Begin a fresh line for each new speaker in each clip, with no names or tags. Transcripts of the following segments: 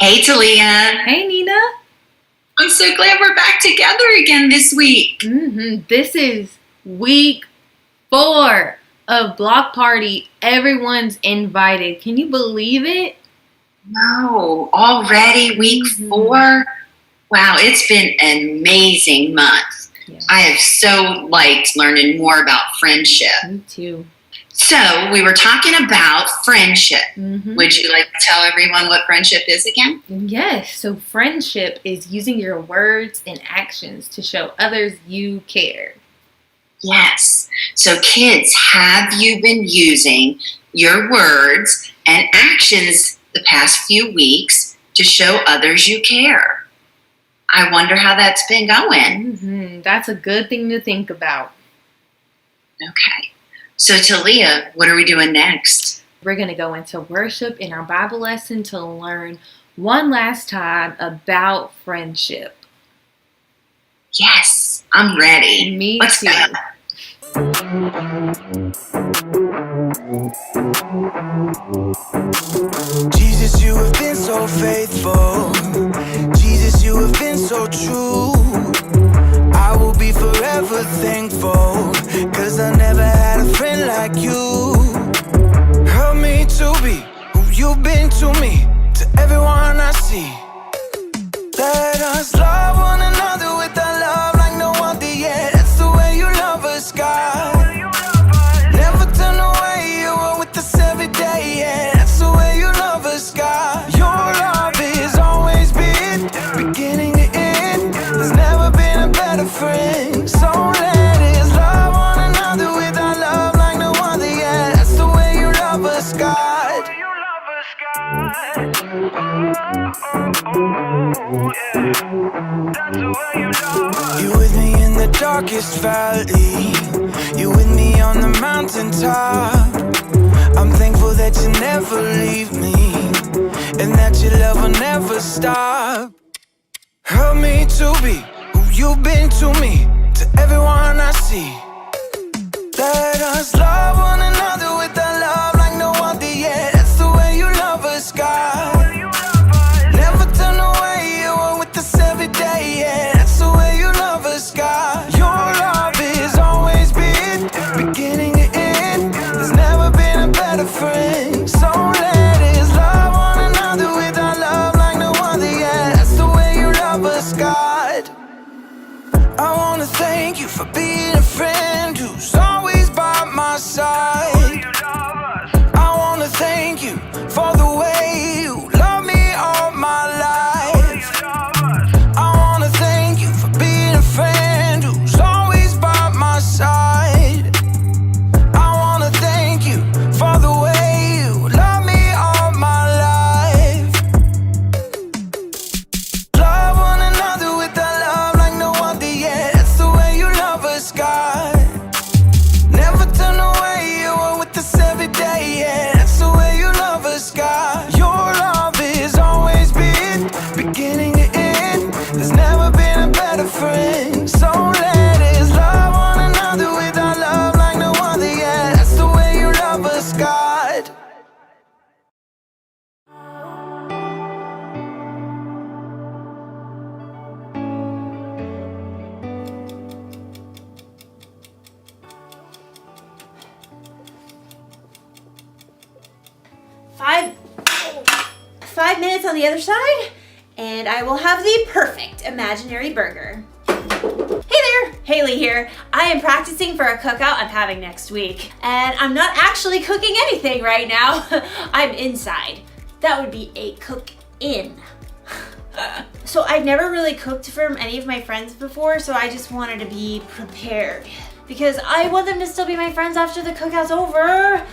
Hey, Talia.
Hey, Nina.
I'm so glad we're back together again this week.
This is week 4 of Block Party. Everyone's invited. Can you believe it?
No, already week 4? Wow, it's been an amazing month.
Yeah.
I have so liked learning more about friendship.
Me too.
So we were talking about friendship. Would you like to tell everyone what friendship is again?
Yes. So friendship is using your words and actions to show others you care.
Yes. So kids, have you been using your words and actions the past few weeks to show others you care? I wonder how that's been going.
That's a good thing to think about.
Okay. So Talia, what are we doing next?
We're going to go into worship in our Bible lesson to learn one last time about friendship.
Yes, I'm ready.
Me
Let's
too.
go.
Jesus, you have been so faithful. Jesus, you have been so true. I will be forever thankful, 'cause I never had a friend like you. Help me to be who you've been to me, to everyone I see. Let us love one another with a love like no other yet. That's the way you love us, God. Never turn away, you are with us every day, yeah. That's the way you love us, God. Your love is always been beginning to end. There's never been a better friend. So let us love one another with our love like no other, yeah. That's the way you love us, God. You with me in the darkest valley. You with me on the mountaintop. I'm thankful that you never leave me, and that your love will never stop. Help me to be who you've been to me, to everyone I see. Let us love one another with a love like no other, yeah. That's the way you love us, God. Never turn away, you are with us every day, yeah. That's the way you love us, God. Your love is always been beginning to end. There's never been a better friend. So let us love one another with our love like no other, yeah. That's the way you love us, God. I wanna thank you for being a friend who's always by my side. I wanna thank you for the way you love me all my life. I wanna thank you for being a friend who's always by my side. I wanna thank you for the way you love me all my life. Love one another with a love like no other, yeah. That's the way you love us, God. Never turn away, you are with us every day, yeah. That's the way you love us, God. Your love is always been beginning to end. There's never been a better friend. So let us love one another with our love like no other, yeah. That's the way you love us, God.
Five minutes on the other side, and I will have the perfect imaginary burger. Hey there, Haley here. I am practicing for a cookout I'm having next week, and I'm not actually cooking anything right now. I'm inside. That would be a cook-in. So I've never really cooked for any of my friends before, so I just wanted to be prepared, because I want them to still be my friends after the cookout's over.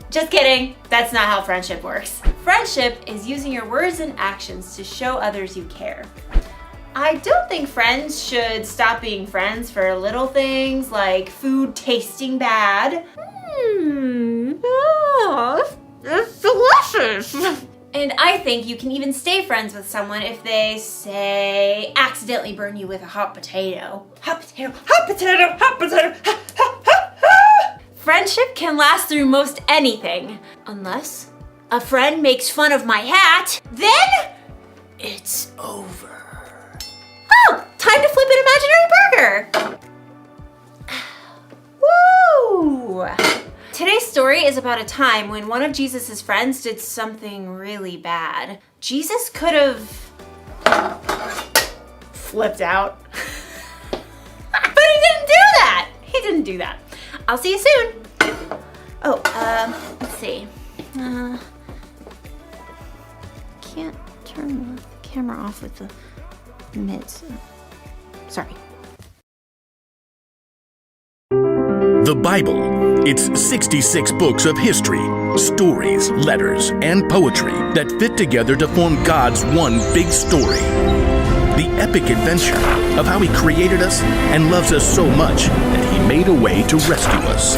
Just kidding. That's not how friendship works. Friendship is using your words and actions to show others you care. I don't think friends should stop being friends for little things like food tasting bad. It's delicious. And I think you can even stay friends with someone if they, say, accidentally burn you with a hot potato. Hot potato, hot potato, hot potato, ha, ha, ha, ha. Friendship can last through most anything, unless a friend makes fun of my hat, then it's over. Oh, time to flip an imaginary burger. Woo! Today's story is about a time when one of Jesus' friends did something really bad. Jesus could have flipped out. But he didn't do that. He didn't do that. I'll see you soon. Oh, let's see. Can't turn the camera off with the mids. Sorry.
The Bible. It's 66 books of history, stories, letters, and poetry that fit together to form God's one big story. The epic adventure of how He created us and loves us so much that He made a way to rescue us.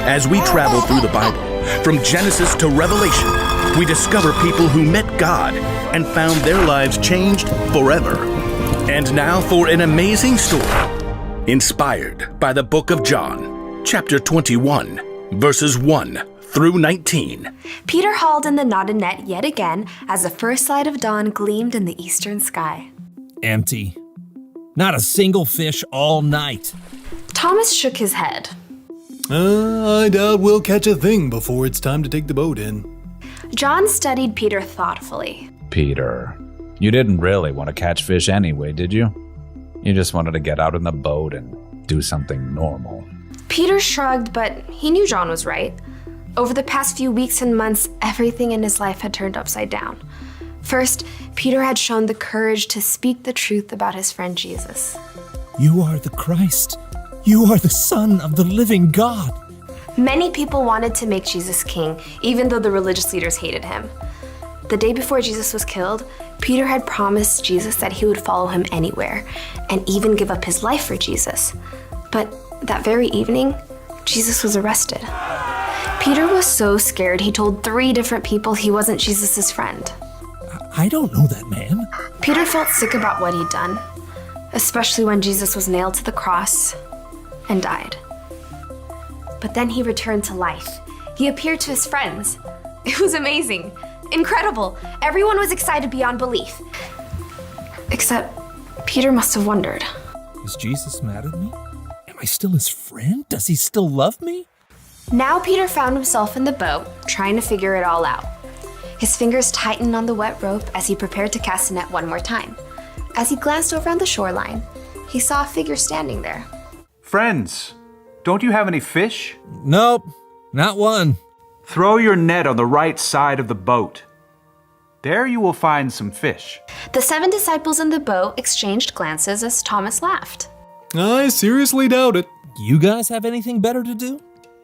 As we travel through the Bible, from Genesis to Revelation, we discover people who met God and found their lives changed forever. And now for an amazing story, inspired by the book of John, chapter 21, verses 1 through 19.
Peter hauled in the knotted net yet again as the first light of dawn gleamed in the eastern sky.
Empty. Not a single fish all night.
Thomas shook his head.
I doubt we'll catch a thing before it's time to take the boat in.
John studied Peter thoughtfully.
Peter, you didn't really want to catch fish anyway, did you? You just wanted to get out in the boat and do something normal.
Peter shrugged, but he knew John was right. Over the past few weeks and months, everything in his life had turned upside down. First, Peter had shown the courage to speak the truth about his friend Jesus.
You are the Christ. You are the Son of the living God.
Many people wanted to make Jesus king, even though the religious leaders hated him. The day before Jesus was killed, Peter had promised Jesus that he would follow him anywhere, and even give up his life for Jesus. But that very evening, Jesus was arrested. Peter was so scared he told 3 different people he wasn't Jesus' friend.
I don't know that man.
Peter felt sick about what he'd done, especially when Jesus was nailed to the cross and died. But then he returned to life. He appeared to his friends. It was amazing, incredible. Everyone was excited beyond belief. Except Peter must have wondered.
Is Jesus mad at me? Am I still his friend? Does he still love me?
Now Peter found himself in the boat, trying to figure it all out. His fingers tightened on the wet rope as he prepared to cast the net one more time. As he glanced over on the shoreline, he saw a figure standing there.
Friends, don't you have any fish?
Nope, not one.
Throw your net on the right side of the boat. There you will find some fish.
The 7 disciples in the boat exchanged glances as Thomas laughed.
I seriously doubt it.
You guys have anything better to do?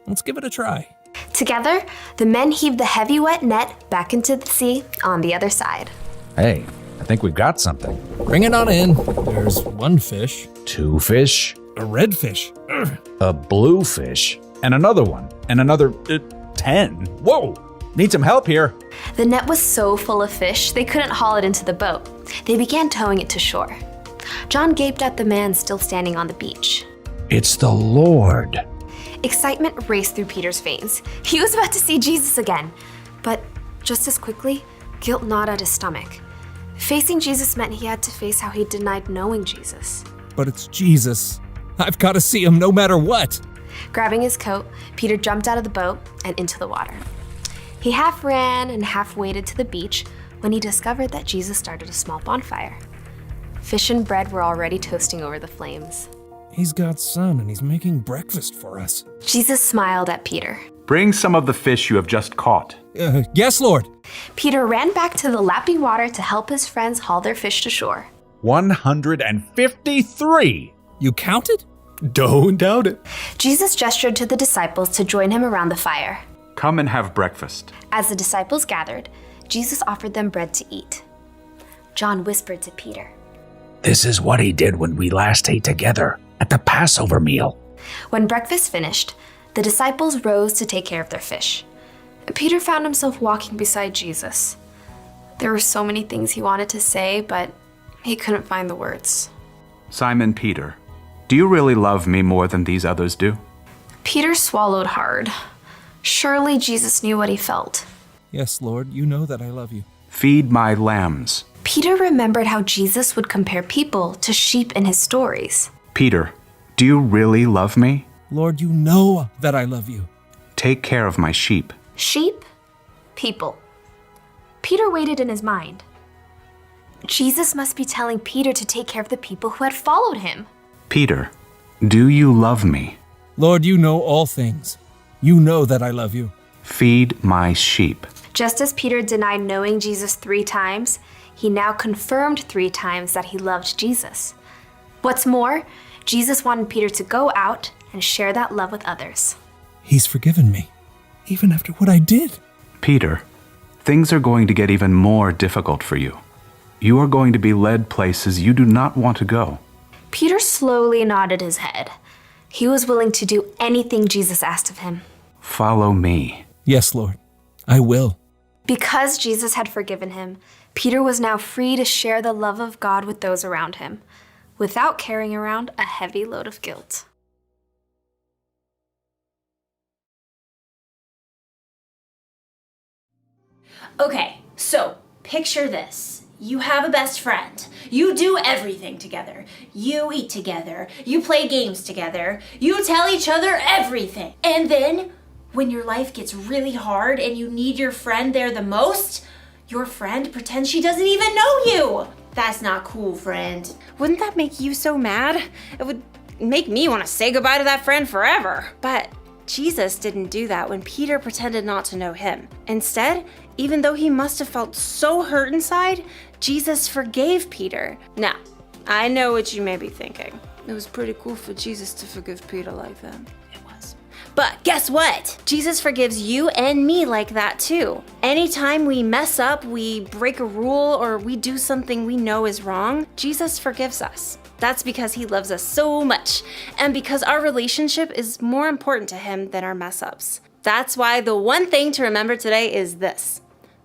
Let's give it a try.
Together, the men heaved the heavy wet net back into the sea on the other side.
Hey, I think we've got something.
Bring it on in. There's 1 fish.
2 fish,
A red fish. Ugh.
a blue fish, and another one, and another 10. Whoa! Need some help here.
The net was so full of fish, they couldn't haul it into the boat. They began towing it to shore. John gaped at the man still standing on the beach.
It's the Lord.
Excitement raced through Peter's veins. He was about to see Jesus again. But just as quickly, guilt gnawed at his stomach. Facing Jesus meant he had to face how he denied knowing Jesus.
But it's Jesus. I've got to see him no matter what.
Grabbing his coat, Peter jumped out of the boat and into the water. He half ran and half waded to the beach when he discovered that Jesus started a small bonfire. Fish and bread were already toasting over the flames.
He's God's son and he's making breakfast for us.
Jesus smiled at Peter.
Bring some of the fish you have just caught.
Yes, Lord.
Peter ran back to the lapping water to help his friends haul their fish to shore.
153.
You counted?
Don't doubt it.
Jesus gestured to the disciples to join him around the fire.
Come and have breakfast.
As the disciples gathered, Jesus offered them bread to eat. John whispered to Peter.
This is what he did when we last ate together at the Passover meal.
When breakfast finished, the disciples rose to take care of their fish. Peter found himself walking beside Jesus. There were so many things he wanted to say, but he couldn't find the words.
Simon Peter, do you really love me more than these others do?
Peter swallowed hard. Surely Jesus knew what he felt.
Yes, Lord, you know that I love you.
Feed my lambs.
Peter remembered how Jesus would compare people to sheep in his stories.
Peter, do you really love me?
Lord, you know that I love you.
Take care of my sheep.
Sheep, people. Peter waited in his mind. Jesus must be telling Peter to take care of the people who had followed him.
Peter, do you love me?
Lord, you know all things. You know that I love you.
Feed my sheep.
Just as Peter denied knowing Jesus 3 times, he now confirmed 3 times that he loved Jesus. What's more, Jesus wanted Peter to go out and share that love with others.
He's forgiven me, even after what I did.
Peter, things are going to get even more difficult for you. You are going to be led places you do not want to go.
Peter slowly nodded his head. He was willing to do anything Jesus asked of him.
Follow me.
Yes, Lord, I will.
Because Jesus had forgiven him, Peter was now free to share the love of God with those around him, without carrying around a heavy load of guilt.
Okay, so picture this. You have a best friend. You do everything together. You eat together. You play games together. You tell each other everything. And then, when your life gets really hard and you need your friend there the most, your friend pretends she doesn't even know you. That's not cool, friend. Wouldn't that make you so mad? It would make me want to say goodbye to that friend forever. But Jesus didn't do that when Peter pretended not to know him. Instead, even though he must have felt so hurt inside, Jesus forgave Peter. Now, I know what you may be thinking. It was pretty cool for Jesus to forgive Peter like that. It was. But guess what? Jesus forgives you and me like that too. Anytime we mess up, we break a rule, or we do something we know is wrong, Jesus forgives us. That's because he loves us so much, and because our relationship is more important to him than our mess ups. That's why the one thing to remember today is this.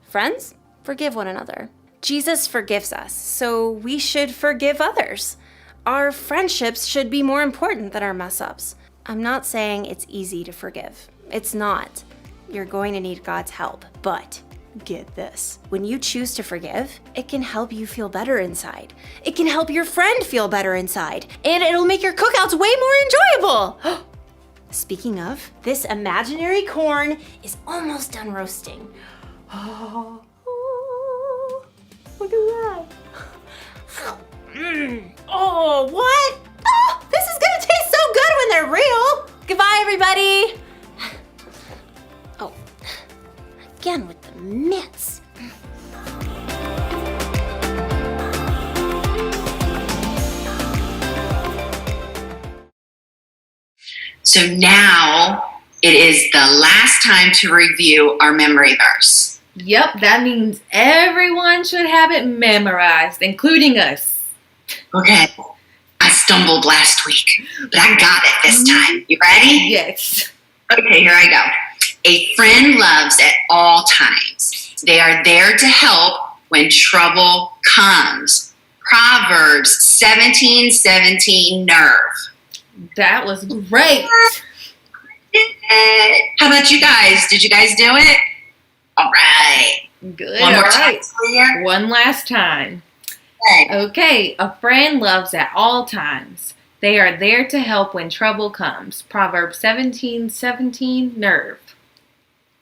Friends, forgive one another. Jesus forgives us, so we should forgive others. Our friendships should be more important than our mess ups. I'm not saying it's easy to forgive. It's not. You're going to need God's help, but get this. When you choose to forgive, it can help you feel better inside. It can help your friend feel better inside, and it'll make your cookouts way more enjoyable. Speaking of, this imaginary corn is almost done roasting. Oh, look at that. Oh, what? Oh, this is gonna taste so good when they're real. Goodbye, everybody. Oh, again with the mitts.
So now it is the last time to review our memory verse.
Yep, that means everyone should have it memorized, including us.
Okay, I stumbled last week, but I got it this time. You ready?
Yes.
Okay, here I go. A friend loves at all times. They are there to help when trouble comes. Proverbs 17:17, nerve.
That was great.
How about you guys? Did you guys do it? All right.
Good.
One more
All
time,
right.
Leah.
One last time.
Okay.
Okay, a friend loves at all times. They are there to help when trouble comes. Proverbs 17:17, nerve.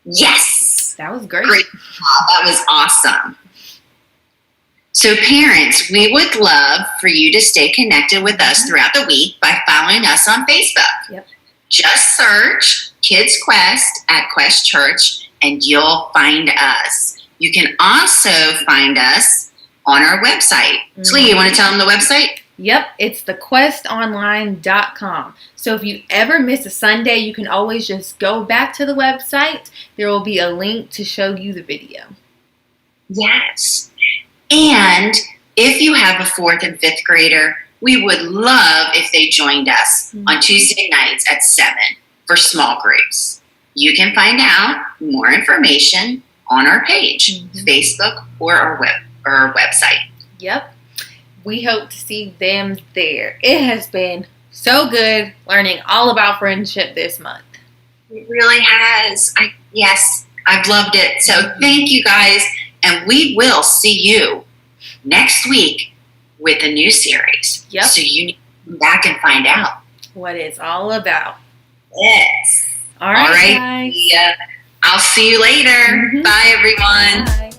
Yes.
That was great.
Great job. That was awesome. So parents, we would love for you to stay connected with us throughout the week by following us on Facebook.
Yep.
Just search KidsQuest at Quest Church and you'll find us. You can also find us on our website. So Lee, you want to tell them the website?
Yep, it's thequestonline.com. So if you ever miss a Sunday, you can always just go back to the website. There will be a link to show you the video.
Yes. And if you have a 4th and 5th grader, we would love if they joined us on Tuesday nights at 7 for small groups. You can find out more information on our page, Facebook or our website.
Yep. We hope to see them there. It has been so good learning all about friendship this month.
It really has. Yes, I've loved it. So thank you guys. And we will see you next week with a new series.
Yep.
So you need to come back and find out
what it's all about.
Yes.
All right,
All right.
guys.
Yeah. I'll see you later. Bye, everyone.
Bye.